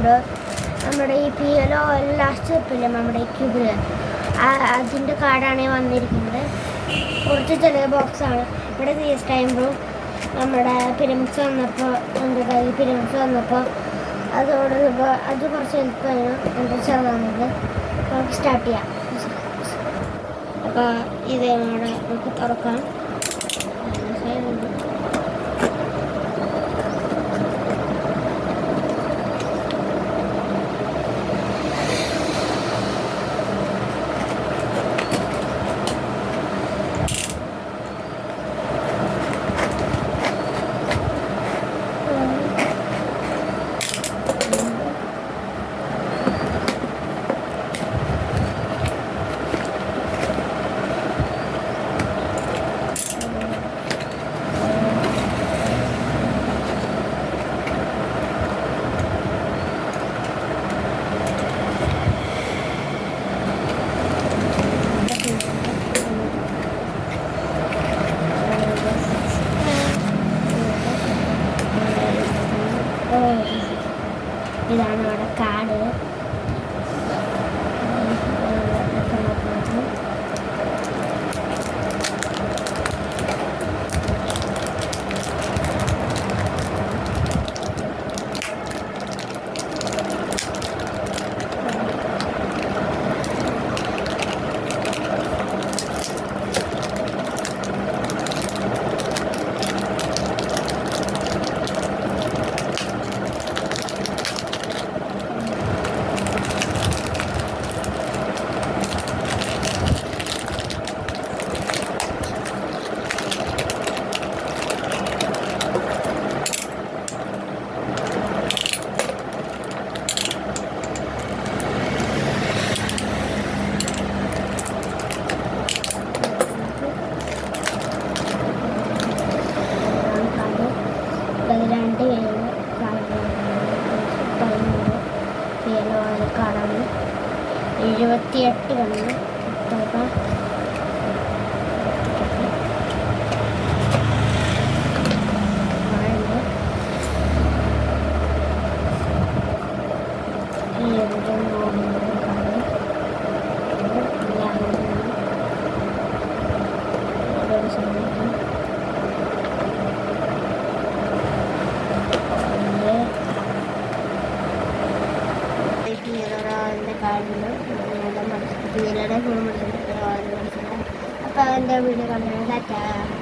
ഉണ്ട്. നമ്മുടെ ഈ PLO ലാസ്റ്റ് സ്റ്റെപ്പില്ലേ നമ്മുടെ ഈ ക്യൂബിൽ, അതിൻ്റെ കാർഡാണ് വന്നിരിക്കുന്നത്. കുറച്ച് ചെറിയ ബോക്സാണ്. ഇവിടെ CS ടൈംബറും നമ്മുടെ പിരമിഡ്സ് വന്നപ്പോൾ എൻ്റെ കയ്യിൽ പിരമിഡ്സ് വന്നപ്പോൾ അതോട് അത് കുറച്ച് ഹെൽപ്പായിരുന്നു. എൻ്റെ ചെറുതാണിത്. നമുക്ക് സ്റ്റാർട്ട് ചെയ്യാം. അപ്പോൾ ഇത് നമുക്ക് തുറക്കാം. ഇതാണ് അവിടെ കാട്. കാടാണ് 78 കണ്ണ്. അപ്പോൾ എൻ്റെ വീഡിയോ കണ്ടു.